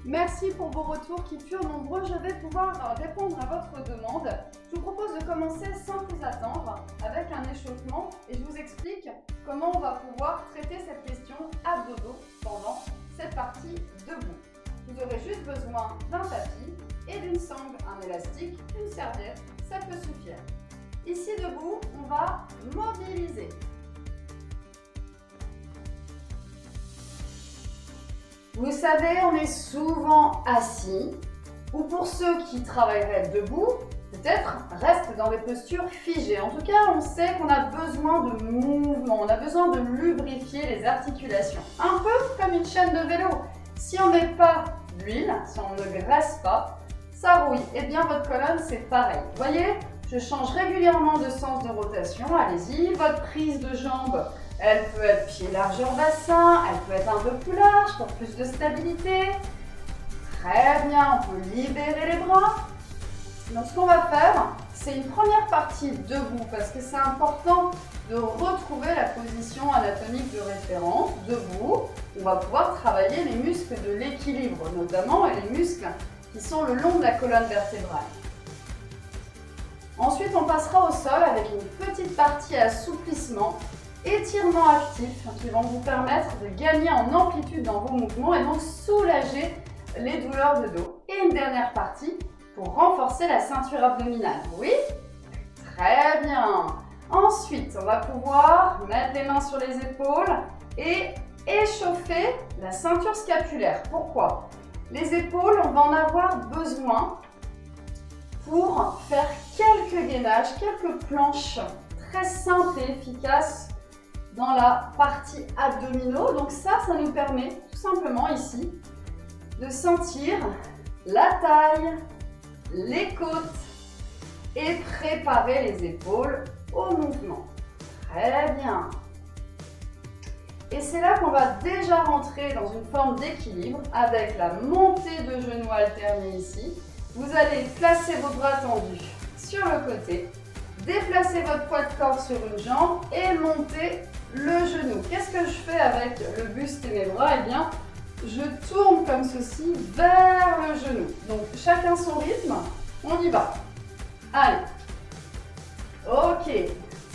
Merci pour vos retours qui furent nombreux. Je vais pouvoir répondre à votre demande. Je vous propose de commencer sans plus attendre avec un échauffement et je vous explique comment on va pouvoir traiter cette question abdos-dos pendant cette partie debout. Vous aurez juste besoin d'un tapis et d'une sangle, un élastique, une serviette, ça peut suffire. Ici debout, on va mobiliser. Vous savez, on est souvent assis, ou pour ceux qui travailleraient debout, peut-être restent dans des postures figées. En tout cas, on sait qu'on a besoin de mouvement, on a besoin de lubrifier les articulations. Un peu comme une chaîne de vélo. Si on ne met pas d'huile, si on ne graisse pas, ça rouille. Et bien votre colonne, c'est pareil. Vous voyez, je change régulièrement de sens de rotation. Allez-y, votre prise de jambe. Elle peut être pied largeur bassin, elle peut être un peu plus large pour plus de stabilité. Très bien, on peut libérer les bras. Donc ce qu'on va faire, c'est une première partie debout parce que c'est important de retrouver la position anatomique de référence. Debout, on va pouvoir travailler les muscles de l'équilibre notamment et les muscles qui sont le long de la colonne vertébrale. Ensuite, on passera au sol avec une petite partie assouplissement. Étirements actifs qui vont vous permettre de gagner en amplitude dans vos mouvements et donc soulager les douleurs de dos. Et une dernière partie pour renforcer la ceinture abdominale. Oui? Très bien. Ensuite, on va pouvoir mettre les mains sur les épaules et échauffer la ceinture scapulaire. Pourquoi? Les épaules, on va en avoir besoin pour faire quelques gainages, quelques planches très simples et efficaces dans la partie abdominaux. Donc ça nous permet tout simplement ici de sentir la taille, les côtes et préparer les épaules au mouvement. Très bien. Et c'est là qu'on va déjà rentrer dans une forme d'équilibre avec la montée de genoux alternée ici. Vous allez placer vos bras tendus sur le côté, déplacer votre poids de corps sur une jambe et monter le genou. Qu'est-ce que je fais avec le buste et mes bras? Eh bien, je tourne comme ceci vers le genou. Donc, chacun son rythme. On y va. Allez. Ok,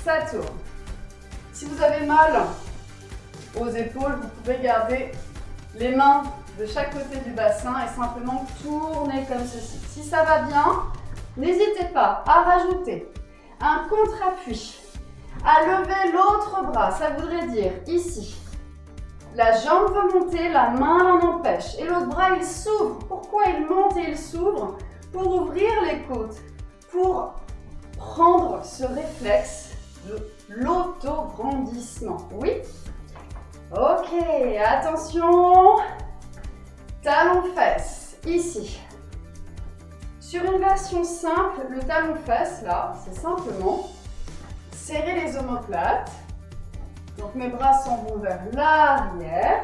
ça tourne. Si vous avez mal aux épaules, vous pouvez garder les mains de chaque côté du bassin et simplement tourner comme ceci. Si ça va bien, n'hésitez pas à rajouter un contre-appui, à lever l'autre bras, ça voudrait dire ici, la jambe veut monter, la main l'en empêche et l'autre bras il s'ouvre. Pourquoi il monte et il s'ouvre? Pour ouvrir les côtes, pour prendre ce réflexe de l'autograndissement. Oui? Ok, attention, talon-fesse, ici. Sur une version simple, le talon-fesse, là, c'est simplement serrer les omoplates. Donc mes bras s'en vont vers l'arrière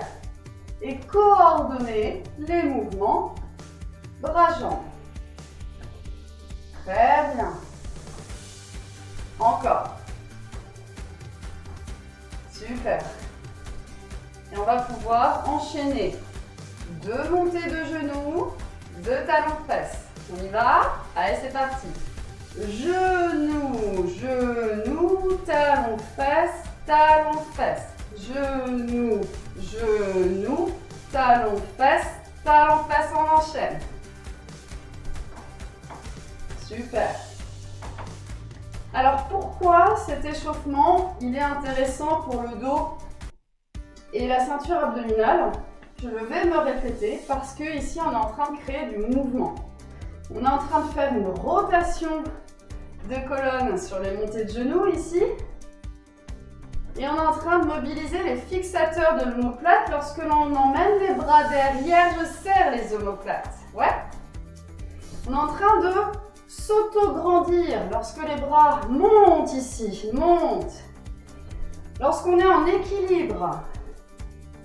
et coordonner les mouvements bras-jambes. Très bien. Encore. Super. Et on va pouvoir enchaîner deux montées de genoux, deux talons-fesses. On y va? Allez, c'est parti. Genoux, genoux, talons, fesses, talons, fesses. Genoux, genoux, talons, fesses, on enchaîne. Super. Alors pourquoi cet échauffement il est intéressant pour le dos et la ceinture abdominale? Je vais me répéter parce que ici on est en train de créer du mouvement. On est en train de faire une rotation de colonne sur les montées de genoux ici. Et on est en train de mobiliser les fixateurs de l'omoplate. Lorsque l'on emmène les bras derrière, je serre les omoplates. Ouais. On est en train de s'auto-grandir lorsque les bras montent ici, montent. Lorsqu'on est en équilibre,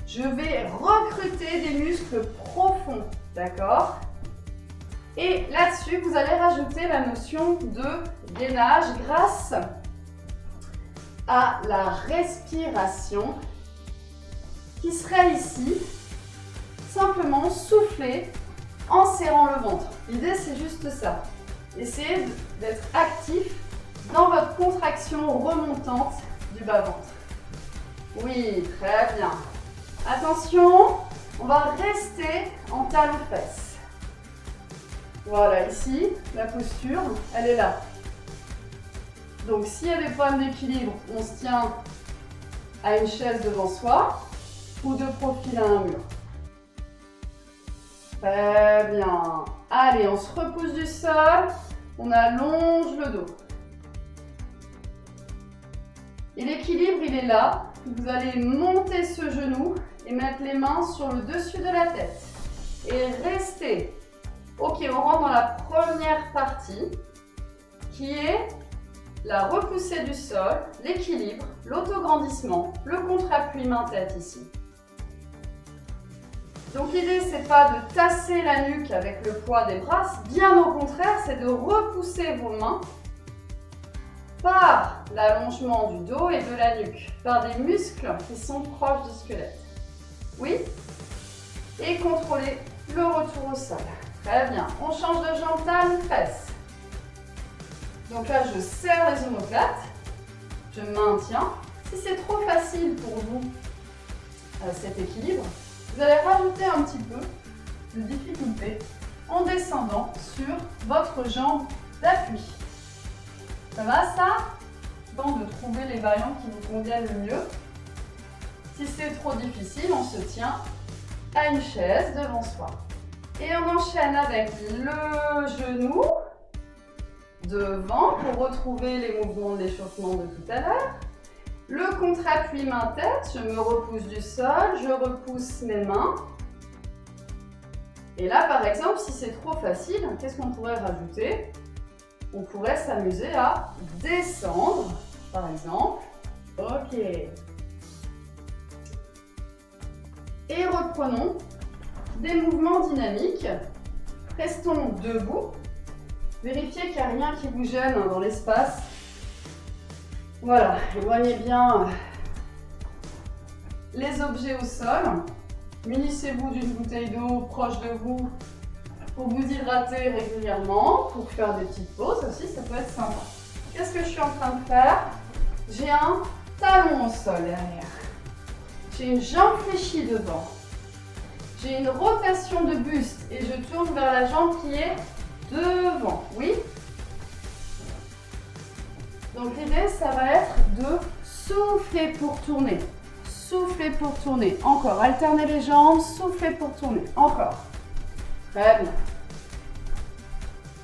je vais recruter des muscles profonds, d'accord? Et là-dessus, vous allez rajouter la notion de gainage grâce à la respiration qui serait ici, simplement souffler en serrant le ventre. L'idée, c'est juste ça. Essayez d'être actif dans votre contraction remontante du bas-ventre. Oui, très bien. Attention, on va rester en talons-fesses. Voilà, ici, la posture, elle est là. Donc, s'il y a des problèmes d'équilibre, on se tient à une chaise devant soi ou de profil à un mur. Très bien. Allez, on se repousse du sol, on allonge le dos. Et l'équilibre, il est là. Vous allez monter ce genou et mettre les mains sur le dessus de la tête. Et restez. Ok, on rentre dans la première partie qui est la repoussée du sol, l'équilibre, l'autograndissement, le contre-appui main-tête ici. Donc l'idée, c'est pas de tasser la nuque avec le poids des bras, bien au contraire, c'est de repousser vos mains par l'allongement du dos et de la nuque, par des muscles qui sont proches du squelette. Oui? Et contrôlez le retour au sol. Très bien. On change de jambe, talons, fesses. Donc là, je serre les omoplates, je maintiens. Si c'est trop facile pour vous, cet équilibre, vous allez rajouter un petit peu de difficulté en descendant sur votre jambe d'appui. Ça va ça? Donc de trouver les variantes qui vous conviennent le mieux. Si c'est trop difficile, on se tient à une chaise devant soi. Et on enchaîne avec le genou devant pour retrouver les mouvements de l'échauffement de tout à l'heure. Le contre-appui main-tête, je me repousse du sol, je repousse mes mains. Et là, par exemple, si c'est trop facile, qu'est-ce qu'on pourrait rajouter? On pourrait s'amuser à descendre, par exemple. Ok. Et reprenons des mouvements dynamiques. Restons debout. Vérifiez qu'il n'y a rien qui vous gêne dans l'espace. Voilà, éloignez bien les objets au sol. Munissez-vous d'une bouteille d'eau proche de vous pour vous hydrater régulièrement, pour faire des petites pauses aussi, ça peut être sympa. Qu'est-ce que je suis en train de faire? J'ai un talon au sol derrière. J'ai une jambe fléchie devant. J'ai une rotation de buste et je tourne vers la jambe qui est devant. Oui? Donc l'idée, ça va être de souffler pour tourner. Souffler pour tourner. Encore. Alternez les jambes. Souffler pour tourner. Encore. Très bien.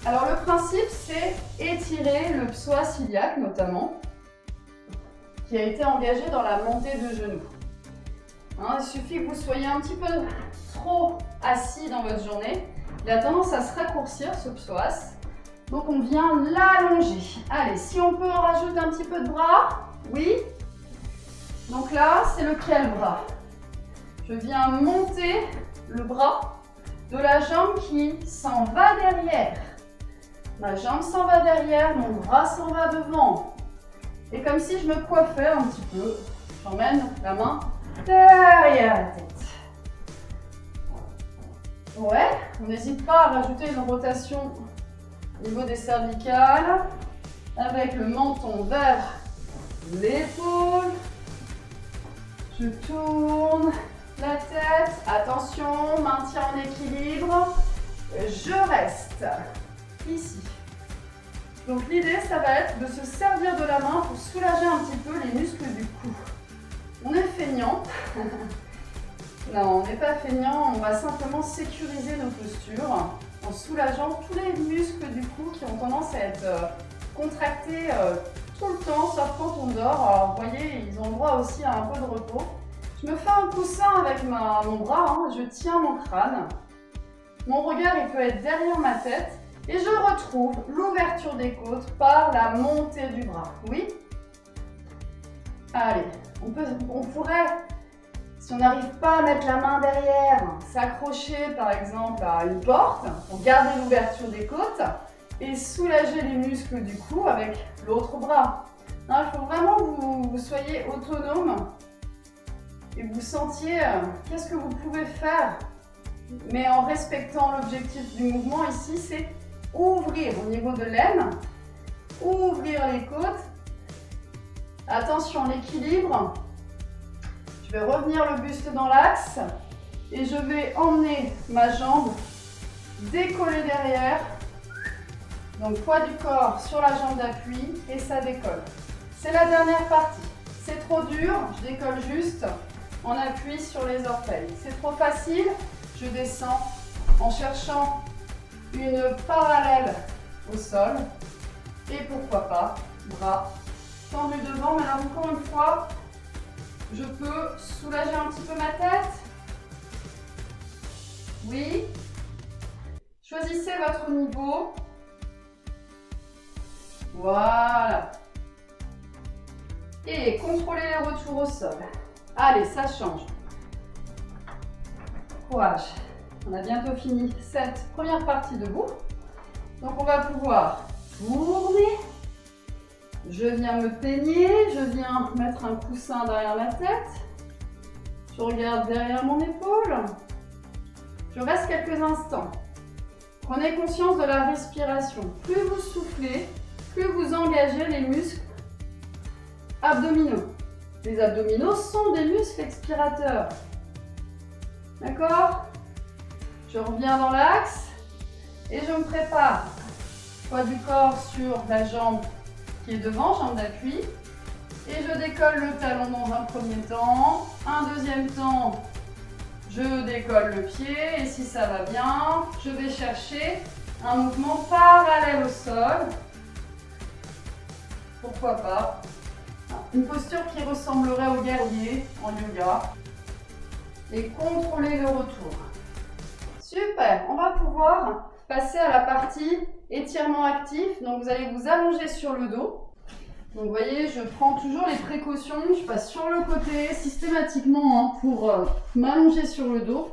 Alors le principe, c'est étirer le psoas iliaque notamment, qui a été engagé dans la montée de genoux. Hein, il suffit que vous soyez un petit peu trop assis dans votre journée. Il a tendance à se raccourcir ce psoas. Donc on vient l'allonger. Allez, si on peut en rajouter un petit peu de bras. Oui. Donc là, c'est lequel bras? Je viens monter le bras de la jambe qui s'en va derrière. Ma jambe s'en va derrière, mon bras s'en va devant. Et comme si je me coiffais un petit peu, j'emmène la main derrière la tête. Ouais, on n'hésite pas à rajouter une rotation au niveau des cervicales, avec le menton vers l'épaule. Je tourne la tête. Attention, maintien en équilibre. Je reste ici. Donc l'idée, ça va être de se servir de la main pour soulager un petit peu les muscles du cou. On est feignant. Non, on n'est pas feignant, on va simplement sécuriser nos postures en soulageant tous les muscles du cou qui ont tendance à être contractés tout le temps, sauf quand on dort. Alors vous voyez, ils ont le droit aussi à un peu de repos. Je me fais un coussin avec mon bras, hein, je tiens mon crâne. Mon regard, il peut être derrière ma tête et je retrouve l'ouverture des côtes par la montée du bras. Oui? Allez, on pourrait, si on n'arrive pas à mettre la main derrière, s'accrocher par exemple à une porte pour garder l'ouverture des côtes et soulager les muscles du cou avec l'autre bras. Non, il faut vraiment que vous soyez autonome et que vous sentiez qu'est-ce que vous pouvez faire mais en respectant l'objectif du mouvement ici, c'est ouvrir au niveau de l'aine, ouvrir les côtes. Attention, l'équilibre. Je vais revenir le buste dans l'axe et je vais emmener ma jambe décoller derrière. Donc poids du corps sur la jambe d'appui et ça décolle. C'est la dernière partie. C'est trop dur, je décolle juste en appui sur les orteils. C'est trop facile, je descends en cherchant une parallèle au sol. Et pourquoi pas, bras tendus devant. Mais là encore une fois, je peux soulager un petit peu ma tête. Oui. Choisissez votre niveau. Voilà. Et contrôlez les retours au sol. Allez, ça change. Courage. On a bientôt fini cette première partie debout. Donc on va pouvoir tourner. Je viens me peigner. Je viens mettre un coussin derrière la tête. Je regarde derrière mon épaule. Je reste quelques instants. Prenez conscience de la respiration. Plus vous soufflez, plus vous engagez les muscles abdominaux. Les abdominaux sont des muscles expirateurs. D'accord? Je reviens dans l'axe et je me prépare. Poids du corps sur la jambe qui est devant, jambe d'appui. Et je décolle le talon dans un premier temps. Un deuxième temps, je décolle le pied. Et si ça va bien, je vais chercher un mouvement parallèle au sol. Pourquoi pas? Une posture qui ressemblerait au guerrier en yoga. Et contrôler le retour. Super, on va pouvoir passer à la partie étirement actif. Donc vous allez vous allonger sur le dos. Donc vous voyez, je prends toujours les précautions. Je passe sur le côté systématiquement pour m'allonger sur le dos.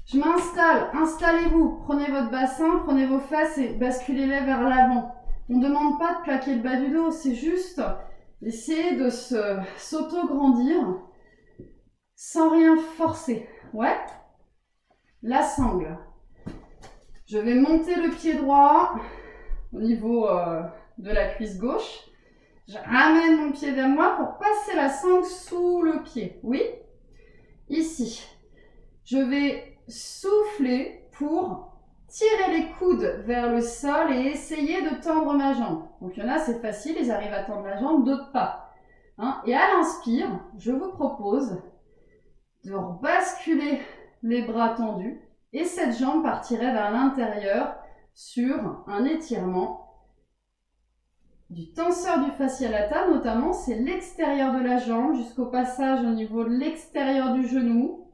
Je m'installe, installez-vous, prenez votre bassin, prenez vos fesses et basculez-les vers l'avant. On ne demande pas de plaquer le bas du dos, c'est juste essayer de s'auto-grandir sans rien forcer. Ouais? La sangle. Je vais monter le pied droit au niveau de la cuisse gauche. Je ramène mon pied vers moi pour passer la sangle sous le pied. Oui? Ici. Je vais souffler pour tirer les coudes vers le sol et essayer de tendre ma jambe. Donc il y en a, c'est facile, ils arrivent à tendre la jambe, d'autres pas. Hein? Et à l'inspire, je vous propose de basculer les bras tendus et cette jambe partirait vers l'intérieur sur un étirement du tenseur du fascia lata, notamment c'est l'extérieur de la jambe jusqu'au passage au niveau de l'extérieur du genou.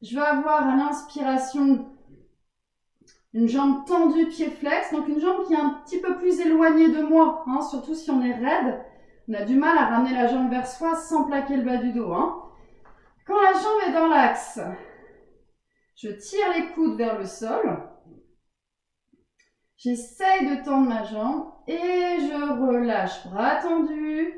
Je vais avoir à l'inspiration une jambe tendue, pied flex, donc une jambe qui est un petit peu plus éloignée de moi, hein, surtout si on est raide. On a du mal à ramener la jambe vers soi sans plaquer le bas du dos. Hein. Quand la jambe est dans l'axe, je tire les coudes vers le sol. J'essaye de tendre ma jambe et je relâche, bras tendus.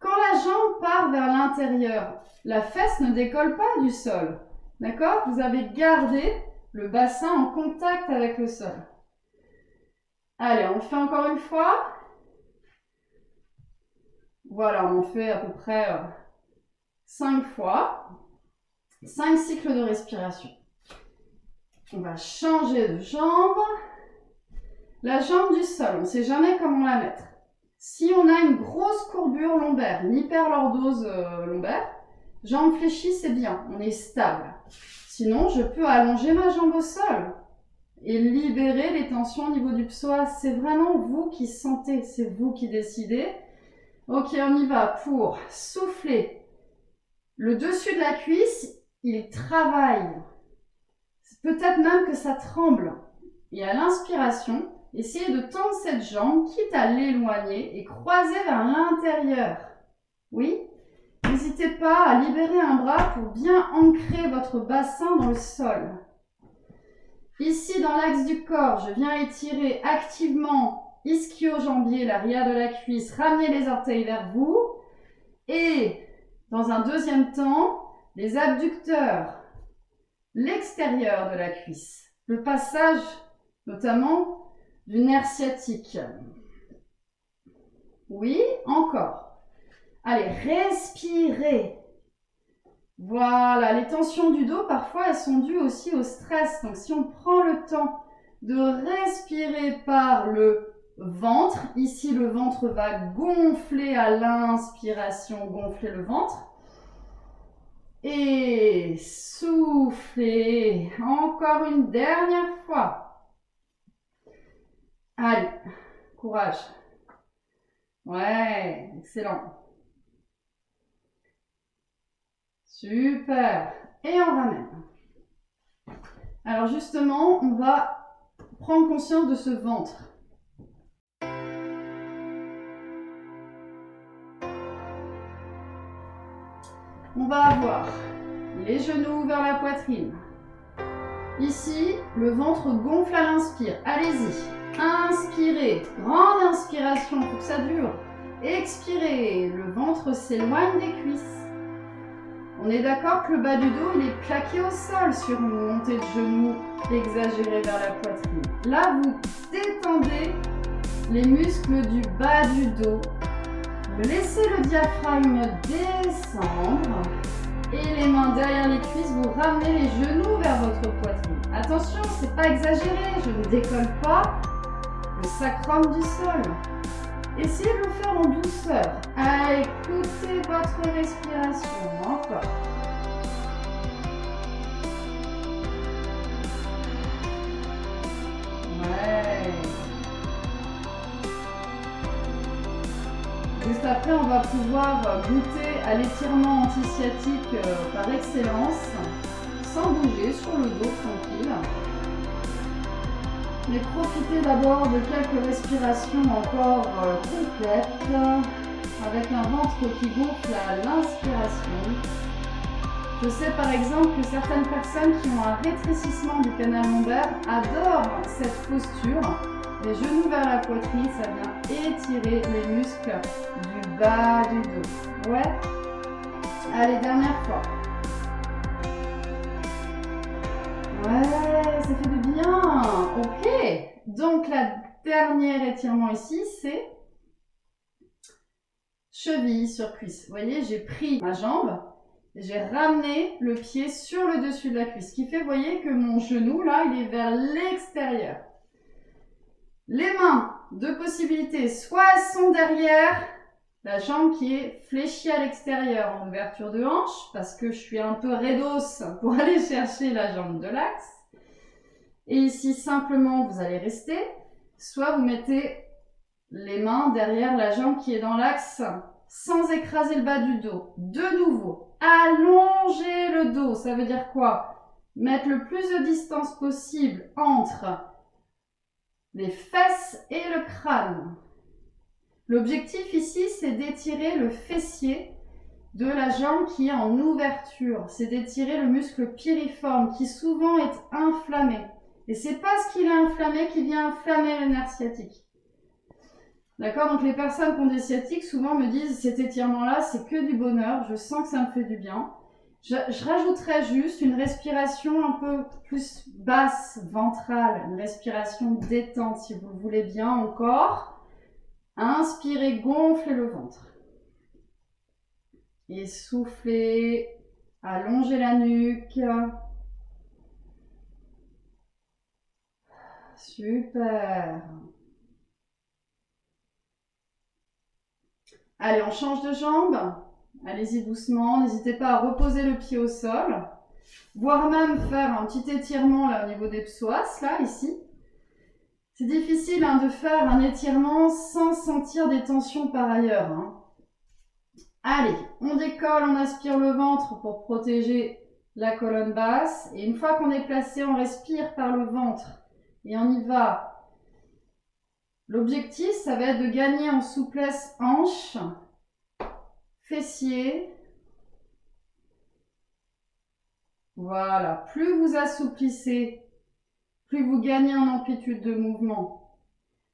Quand la jambe part vers l'intérieur, la fesse ne décolle pas du sol. D'accord? Vous avez gardé le bassin en contact avec le sol. Allez, on fait encore une fois. Voilà, on en fait à peu près 5 fois. 5 cycles de respiration. On va changer de jambe. La jambe du sol, on ne sait jamais comment la mettre. Si on a une grosse courbure lombaire, une hyperlordose lombaire, jambe fléchie, c'est bien, on est stable. Sinon, je peux allonger ma jambe au sol et libérer les tensions au niveau du psoas. C'est vraiment vous qui sentez, c'est vous qui décidez. Ok, on y va pour souffler. Le dessus de la cuisse, il travaille. Peut-être même que ça tremble. Et à l'inspiration, essayez de tendre cette jambe, quitte à l'éloigner et croiser vers l'intérieur. Oui? N'hésitez pas à libérer un bras pour bien ancrer votre bassin dans le sol. Ici, dans l'axe du corps, je viens étirer activement ischio-jambier, l'arrière de la cuisse, ramenez les orteils vers vous. Et dans un deuxième temps, les abducteurs l'extérieur de la cuisse. Le passage, notamment, du nerf sciatique. Oui, encore. Allez, respirez. Voilà, les tensions du dos, parfois, elles sont dues aussi au stress. Donc, si on prend le temps de respirer par le ventre, ici, le ventre va gonfler à l'inspiration, gonfler le ventre. Et soufflez. Encore une dernière fois. Allez, courage. Ouais, excellent. Super. Et on ramène. Alors justement, on va prendre conscience de ce ventre. On va avoir les genoux vers la poitrine. Ici, le ventre gonfle à l'inspire. Allez-y. Inspirez. Grande inspiration, il faut que ça dure. Expirez. Le ventre s'éloigne des cuisses. On est d'accord que le bas du dos, il est plaqué au sol sur une montée de genoux exagérée vers la poitrine. Là, vous détendez les muscles du bas du dos. Vous laissez le diaphragme descendre et les mains derrière les cuisses, vous ramenez les genoux vers votre poitrine. Attention, c'est pas exagéré, je ne décolle pas le sacrum du sol. Essayez de le faire en douceur. Écoutez votre respiration. Encore. Ouais. Juste après, on va pouvoir goûter à l'étirement anti-sciatique par excellence, sans bouger, sur le dos tranquille. Mais profitez d'abord de quelques respirations encore complètes, avec un ventre qui gonfle à l'inspiration. Je sais par exemple que certaines personnes qui ont un rétrécissement du canal lombaire adorent cette posture. Les genoux vers la poitrine, ça vient étirer les muscles du bas du dos. Ouais. Allez, dernière fois. Ouais, ça fait du bien. Ok. Donc, la dernière étirement ici, c'est cheville sur cuisse. Vous voyez, j'ai pris ma jambe, j'ai ramené le pied sur le dessus de la cuisse. Ce qui fait, vous voyez, que mon genou, là, il est vers l'extérieur. Les mains, deux possibilités. Soit elles sont derrière la jambe qui est fléchie à l'extérieur en ouverture de hanche, parce que je suis un peu raidos pour aller chercher la jambe de l'axe. Et ici, simplement, vous allez rester. Soit vous mettez les mains derrière la jambe qui est dans l'axe, sans écraser le bas du dos. De nouveau, allongez le dos. Ça veut dire quoi? Mettre le plus de distance possible entre les fesses et le crâne. L'objectif ici, c'est d'étirer le fessier de la jambe qui est en ouverture. C'est d'étirer le muscle piriforme qui souvent est inflammé. Et c'est parce qu'il est inflammé qu'il vient inflammer le nerf sciatique. D'accord? Donc les personnes qui ont des sciatiques souvent me disent cet étirement-là, c'est que du bonheur, je sens que ça me fait du bien. Je rajouterais juste une respiration un peu plus basse, ventrale, une respiration détente si vous le voulez bien encore. Inspirez, gonflez le ventre. Et soufflez, allongez la nuque. Super. Allez, on change de jambe. Allez-y doucement, n'hésitez pas à reposer le pied au sol, voire même faire un petit étirement là au niveau des psoas, là, ici. C'est difficile hein, de faire un étirement sans sentir des tensions par ailleurs. Hein. Allez, on décolle, on aspire le ventre pour protéger la colonne basse. Et une fois qu'on est placé, on respire par le ventre. Et on y va. L'objectif, ça va être de gagner en souplesse hanche, fessier. Voilà, plus vous assouplissez, plus vous gagnez en amplitude de mouvement.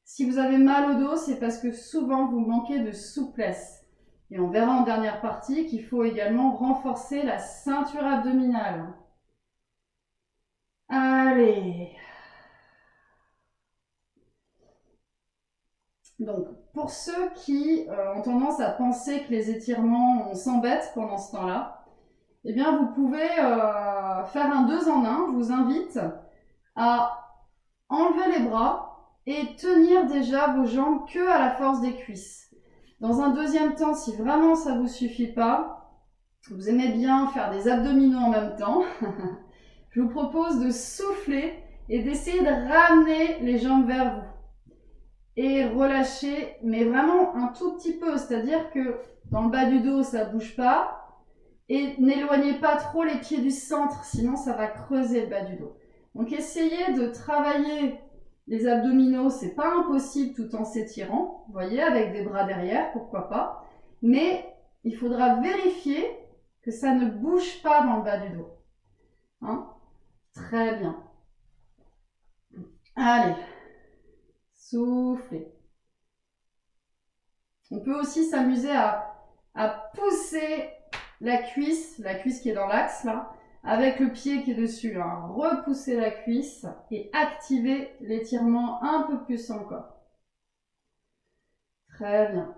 Si vous avez mal au dos, c'est parce que souvent vous manquez de souplesse. Et on verra en dernière partie qu'il faut également renforcer la ceinture abdominale. Allez. Donc, pour ceux qui ont tendance à penser que les étirements, on s'embête pendant ce temps-là, eh bien, vous pouvez faire un 2 en 1. Je vous invite à enlever les bras et tenir déjà vos jambes que à la force des cuisses. Dans un deuxième temps, si vraiment ça ne vous suffit pas, vous aimez bien faire des abdominaux en même temps, je vous propose de souffler et d'essayer de ramener les jambes vers vous. Et relâcher, mais vraiment un tout petit peu, c'est-à-dire que dans le bas du dos, ça ne bouge pas. Et n'éloignez pas trop les pieds du centre, sinon ça va creuser le bas du dos. Donc essayez de travailler les abdominaux, c'est pas impossible tout en s'étirant, vous voyez, avec des bras derrière, pourquoi pas. Mais il faudra vérifier que ça ne bouge pas dans le bas du dos. Hein? Très bien. Allez, soufflez. On peut aussi s'amuser à pousser la cuisse qui est dans l'axe là, avec le pied qui est dessus. Hein. Repousser la cuisse et activer l'étirement un peu plus encore. Très bien.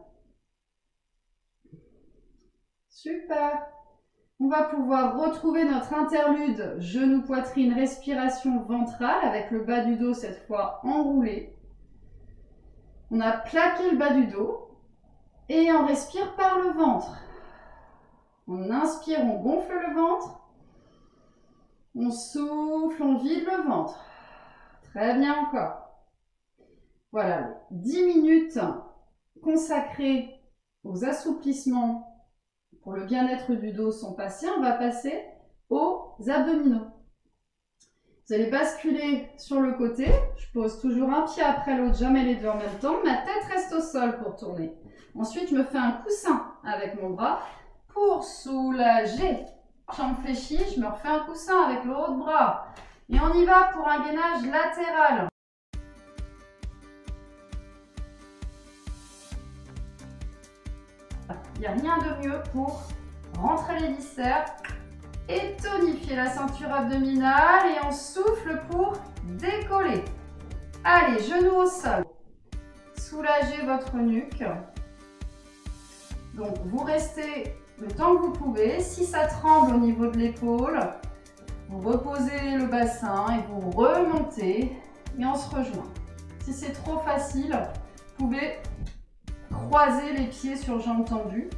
Super. On va pouvoir retrouver notre interlude genou-poitrine, respiration ventrale avec le bas du dos cette fois enroulé. On a plaqué le bas du dos et on respire par le ventre. On inspire, on gonfle le ventre. On souffle, on vide le ventre. Très bien encore. Voilà, 10 minutes consacrées aux assouplissements pour le bien-être du dos sont passées. On va passer aux abdominaux. Vous allez basculer sur le côté. Je pose toujours un pied après l'autre, jamais les deux en même temps. Ma tête reste au sol pour tourner. Ensuite, je me fais un coussin avec mon bras. Pour soulager, jambe fléchie, je me refais un coussin avec l'autre bras. Et on y va pour un gainage latéral. Il n'y a rien de mieux pour rentrer les viscères et tonifier la ceinture abdominale. Et on souffle pour décoller. Allez, genoux au sol. Soulagez votre nuque. Donc, vous restez le temps que vous pouvez. Si ça tremble au niveau de l'épaule, vous reposez le bassin et vous remontez et on se rejoint. Si c'est trop facile, vous pouvez croiser les pieds sur jambes tendues.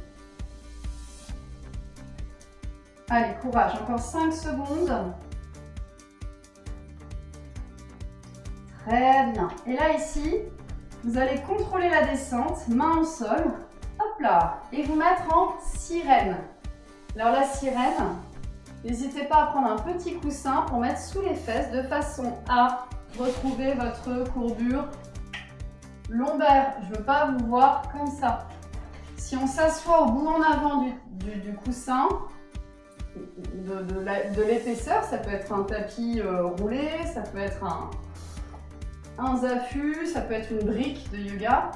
Allez, courage, encore 5 secondes. Très bien. Et là, ici, vous allez contrôler la descente, main au sol. Hop là, et vous mettre en sirène. Alors la sirène, n'hésitez pas à prendre un petit coussin pour mettre sous les fesses de façon à retrouver votre courbure lombaire. Je ne veux pas vous voir comme ça. Si on s'assoit au bout en avant du coussin, de l'épaisseur, ça peut être un tapis roulé, ça peut être un zafu, ça peut être une brique de yoga.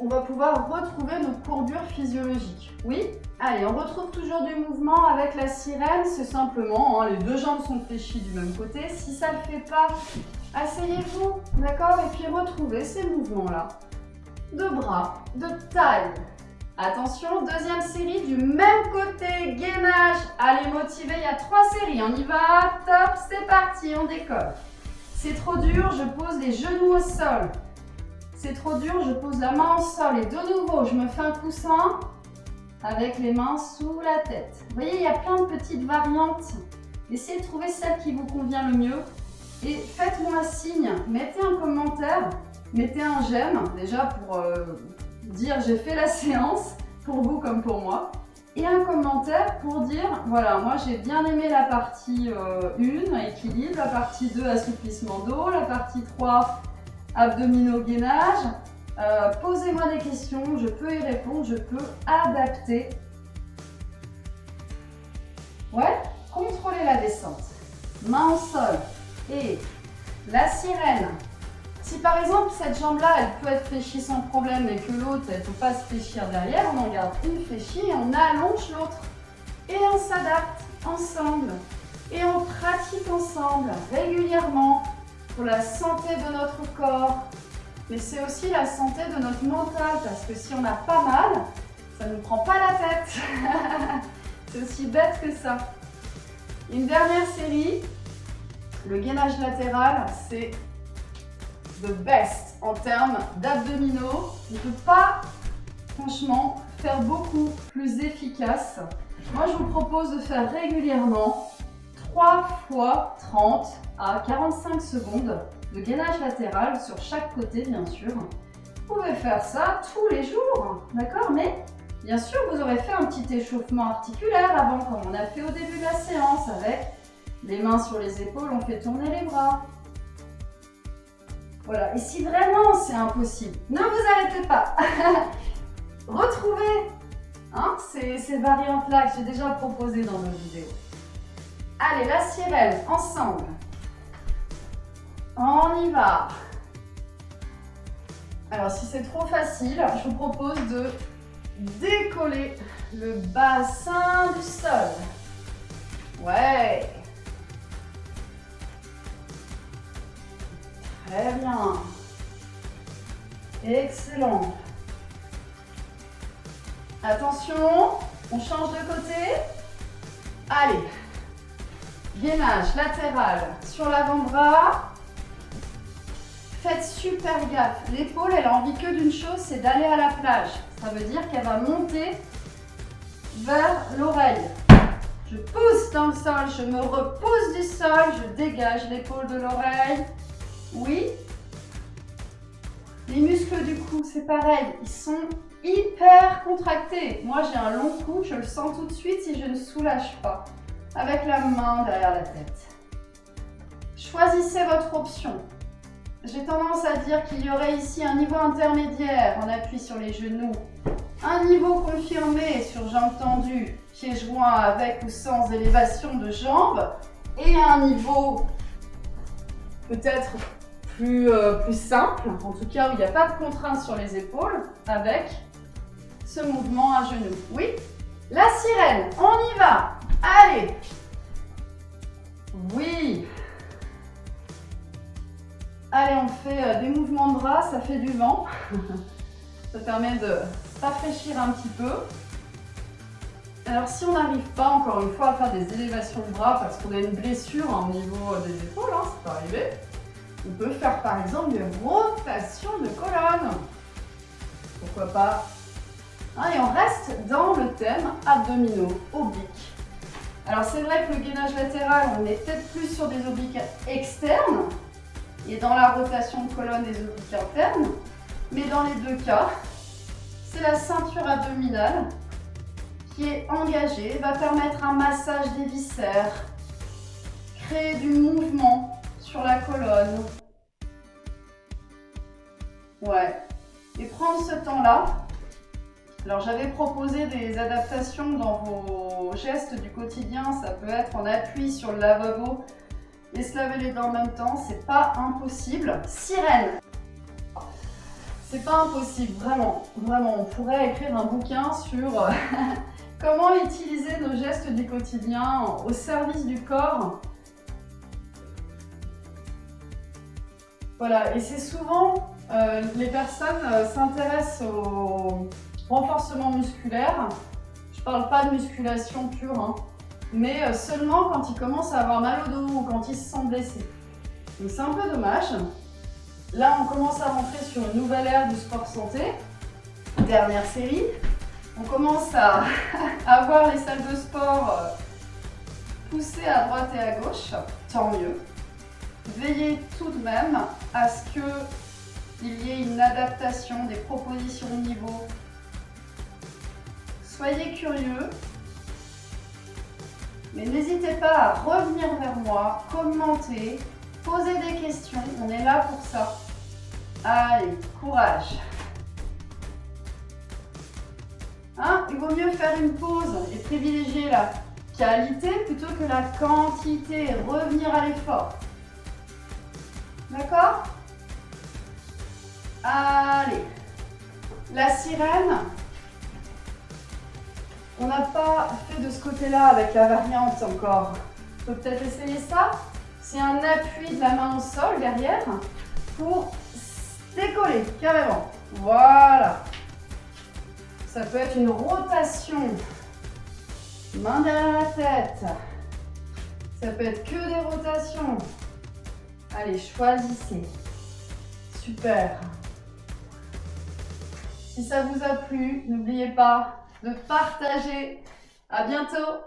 On va pouvoir retrouver nos courbures physiologiques. Oui? Allez, on retrouve toujours du mouvement avec la sirène. C'est simplement, les deux jambes sont fléchies du même côté. Si ça ne le fait pas, asseyez-vous, d'accord? Et puis retrouvez ces mouvements-là. De bras, de taille. Attention, deuxième série du même côté, gainage. Allez, motivé, il y a 3 séries. On y va, top, c'est parti, on décolle. C'est trop dur, je pose les genoux au sol. C'est trop dur, je pose la main au sol et de nouveau, je me fais un coussin avec les mains sous la tête. Vous voyez, il y a plein de petites variantes. Essayez de trouver celle qui vous convient le mieux et faites-moi un signe. Mettez un commentaire, mettez un j'aime déjà pour dire j'ai fait la séance, pour vous comme pour moi. Et un commentaire pour dire, voilà, moi j'ai bien aimé la partie 1, équilibre, la partie 2, assouplissement dos, la partie 3, abdominaux gainage. Posez-moi des questions, je peux y répondre, je peux adapter. Ouais, contrôlez la descente. Main au sol et la sirène. Si par exemple cette jambe-là, elle peut être fléchie sans problème mais que l'autre, elle ne peut pas se fléchir derrière, on en garde une fléchie et on allonge l'autre. Et on s'adapte ensemble. Et on pratique ensemble régulièrement pour la santé de notre corps. Mais c'est aussi la santé de notre mental, parce que si on a pas mal, ça ne nous prend pas la tête. C'est aussi bête que ça. Une dernière série, le gainage latéral, c'est the best en termes d'abdominaux. On ne peut pas, franchement, faire beaucoup plus efficace. Moi, je vous propose de faire régulièrement 3 fois 30 à 45 secondes de gainage latéral sur chaque côté, bien sûr. Vous pouvez faire ça tous les jours, d'accord? Mais bien sûr, vous aurez fait un petit échauffement articulaire avant, comme on a fait au début de la séance, avec les mains sur les épaules, on fait tourner les bras. Voilà, et si vraiment c'est impossible, ne vous arrêtez pas. Retrouvez ces variantes-là que j'ai déjà proposées dans nos vidéos. Allez, la sirène, ensemble. On y va. Alors, si c'est trop facile, je vous propose de décoller le bassin du sol. Ouais. Très bien. Excellent. Attention, on change de côté. Allez. Gainage latéral sur l'avant-bras. Faites super gaffe. L'épaule, elle a envie que d'une chose, c'est d'aller à la plage. Ça veut dire qu'elle va monter vers l'oreille. Je pousse dans le sol, je me repousse du sol, je dégage l'épaule de l'oreille. Oui. Les muscles du cou, c'est pareil, ils sont hyper contractés. Moi, j'ai un long cou, je le sens tout de suite si je ne soulage pas. Avec la main derrière la tête. Choisissez votre option. J'ai tendance à dire qu'il y aurait ici un niveau intermédiaire, on appuie sur les genoux. Un niveau confirmé sur jambes tendues, pieds joints avec ou sans élévation de jambes. Et un niveau peut-être plus simple, en tout cas où il n'y a pas de contrainte sur les épaules, avec ce mouvement à genoux. Oui, la sirène, on y va. Allez. Oui. Allez, on fait des mouvements de bras, ça fait du vent. Ça permet de rafraîchir un petit peu. Alors, si on n'arrive pas, encore une fois, à faire des élévations de bras parce qu'on a une blessure au niveau des épaules, ça peut arriver, on peut faire par exemple des rotations de colonne. Pourquoi pas? Et on reste dans le thème abdominaux, obliques. Alors, c'est vrai que le gainage latéral, on est peut-être plus sur des obliques externes et dans la rotation de colonne des obliques internes. Mais dans les deux cas, c'est la ceinture abdominale qui est engagée, va permettre un massage des viscères, créer du mouvement sur la colonne. Ouais. Et prendre ce temps-là. Alors, j'avais proposé des adaptations dans vos gestes du quotidien. Ça peut être en appui sur le lavabo et se laver les dents en même temps. C'est pas impossible. Sirène. C'est pas impossible, vraiment. Vraiment, on pourrait écrire un bouquin sur comment utiliser nos gestes du quotidien au service du corps. Voilà, et c'est souvent, les personnes s'intéressent au renforcement musculaire. Je parle pas de musculation pure, mais seulement quand ils commencent à avoir mal au dos ou quand ils se sentent blessés. Donc c'est un peu dommage. Là, on commence à rentrer sur une nouvelle ère du sport santé. Dernière série. On commence à avoir les salles de sport poussées à droite et à gauche. Tant mieux. Veillez tout de même à ce qu'il y ait une adaptation des propositions de niveau. Soyez curieux. Mais n'hésitez pas à revenir vers moi, commenter, poser des questions. On est là pour ça. Allez, courage. Il vaut mieux faire une pause et privilégier la qualité plutôt que la quantité et revenir à l'effort. D'accord? Allez. La sirène. On n'a pas fait de ce côté-là avec la variante encore. peux peut-être essayer ça. C'est un appui de la main au sol derrière pour décoller carrément. Voilà. Ça peut être une rotation. Main derrière la tête. Ça peut être que des rotations. Allez, choisissez. Super. Si ça vous a plu, n'oubliez pas de partager. À bientôt.